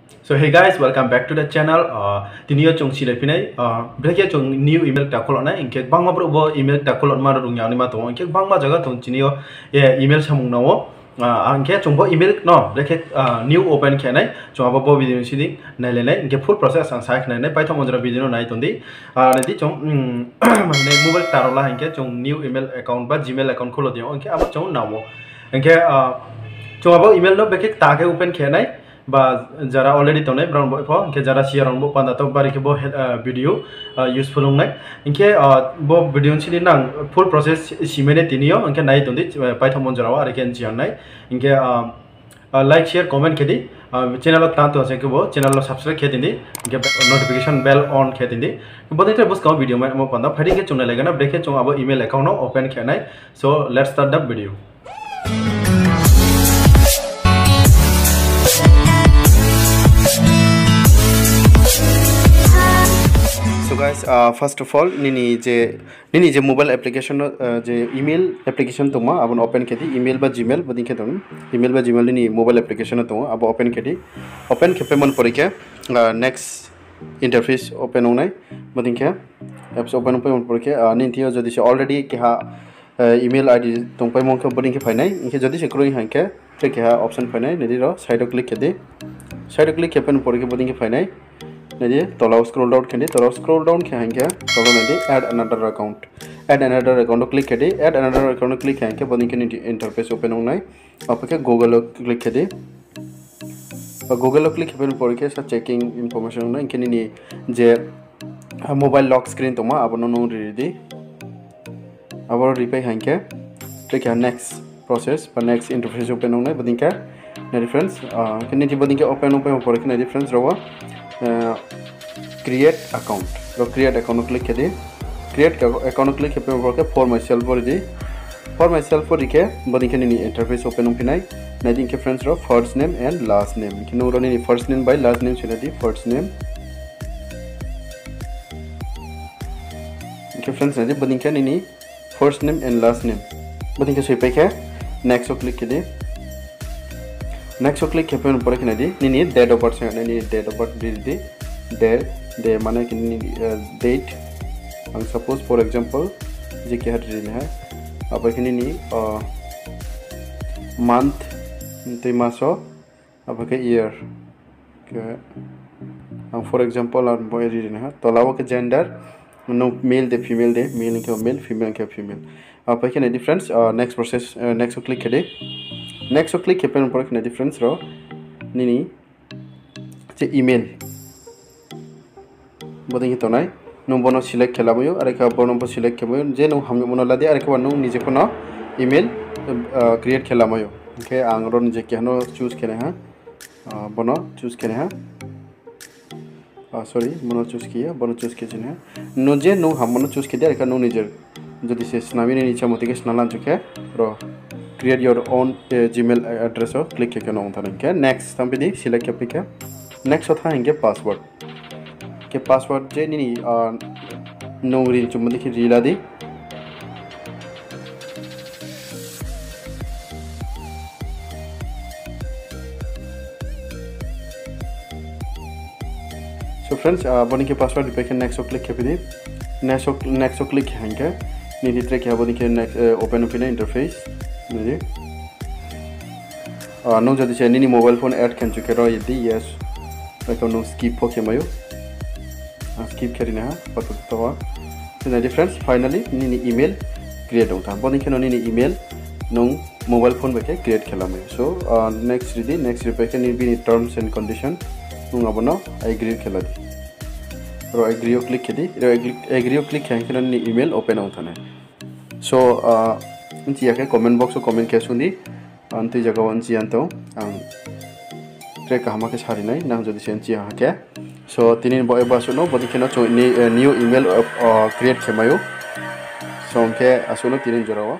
So hey guys, welcome back to the channel. Tinio chong sile pinai. Breakia chong new email takolot na. Inke bang ma bro bo email takolot ma rung yang ni ma tong. Inke bang ma jaga tong tinio email samung na wo. Anke chong bo email no. Breakia new open kya nai. Chong abo bo video sini nai le nai. Inke full process ang saik nai nai. Python monjara video nai tondi. Nanti chong nai mobile tarola inke chong new email account ba Gmail account kholo dio. Inke abo chong na wo. Inke chong abo email no breakia take open kya nai. বা যারা already তো নাই brown বয় ফ ইনকে যারা share on বো পান্দা তো বারি কে বো video useful নাই ইনকে বো ভিডিও ছিলি নাং ফুল প্রসেস সিমেনে তিনিও ইনকে নাই তন্দি পাইথন মনজারাও আর কেন জিয়ান নাই ইনকে লাইক শেয়ার কমেন্ট খেদি চ্যানেল তাতো আছে কে বো চ্যানেল সাবস্ক্রাইব খেদিনি ইনকে নোটিফিকেশন বেল অন খেদিনি বদিতে বস কাও ভিডিও মে পান্দা ফারি কে চুনা লাগা না ব্রেকে চং আবো ইমেল অ্যাকাউন্ট ওপেন খেনাই so let's start the video So guys, first of all, nini je mobile application je email application toma abon open kedi email ba Gmail badin ke tom email ba Gmail ni mobile application toma abo open kedi open ke payment porike next interface open onai badin ke apps open payment porike nin thio jodi se already ke ha email id tong pai mon ke badin ke phainai inke jodi se kroi hanke ke ha option phainai nedi ro side click kedi side click ke pen porike badin ke phainai नदी तलाव scroll down खेदी तलाव scroll down खेहेंगे तलाव नदी add another account click खेदी add another account click खेहेंगे बनी के इंटरफेस ओपन होनाय आपके गूगल क्लिक खेदी गूगल क्लिक खेपन पर के सा चेकिंग इंफॉर्मेशन होनाय इनके नि जे मोबाइल लॉक स्क्रीन तमा abon no रेडी abor रिपाई हेंगे क्लिक नेक्स्ट प्रोसेस पर नेक्स्ट इंटरफेस ओपन होनाय बनी के नदी फ्रेंड्स के नि बनी के ओपन पर के नदी फ्रेंड्स रवा create account ro create account click kedi create account click hepe borke for myself bori for myself bori ke bodi ke ni interface open pinai nadi ke friends ro first name and last name ke no ro ni first name by last name chila di first name ke friends nadi bodi ke ni first name and last name bodi ke soi ke next click kedi next click hepe borke nadi ni date of birth ni date of birth di day माने कि date and suppose for example जे क्या है अब कि नी month ते मासो अब के year के for example और boy रीड है तो लाओ के gender no male दे female के male female के female अब कि नहीं difference next process next click करे next click के पेन पर कि नहीं difference रो नी जे email बदिंग तो नाय नो बनो सिलेक्ट खेलाबयो आरो का बनो सिलेक्ट खेबयो जे नो हम मनो लादि आरो का नो निजे कोन ईमेल क्रिएट खेलामयो ओके आं रो निजे केनो चूज केने हा बनो चूज केने हा सॉरी बनो चूज किया बनो चूज केने हा नो जे नो हम मनो चूज के दे आरो का नो निजे जदि से स्नामिने नीचे मते के स्नालान चके रो create your own Gmail address हो क्लिक के नो थाने के नेक्स्ट तंपिदि सिलेक्ट के नेक्स्ट होता है पासवर्ड के पासवर्ड जे नी नो रिन चुम देखि रिला दे सो फ्रेंड्स बनी के पासवर्ड पे के नेक्स्ट क्लिक के दे नेक्स्ट क्लिक हैंगे नी दित्रे के बनी के नेक्स्ट ओपन ओपन इंटरफेस नी नो जदि से नी मोबाइल फोन ऐड कैन चुके रो यदि yes like no skip okay mayo skip करना है पता तो है difference finally नी email create होता है बनी के नी email नो मोबाइल फोन पे create खेला में so next ready next repair के नी भी terms and condition नो अब ना agree खेला दी रो agree click के दी रो agree click है कि नी email open होता है so इंची आके comment box को comment कैसे हुई अंतिम जगह वंची अंतो ट्रेक हमारे सारी नहीं ना जो दिसेंची हाके सो तीन बॉय बासुनो बदी के ना न्यू ईमेल क्रिएट खेमायो सो उनके असुनो तीन जोरावा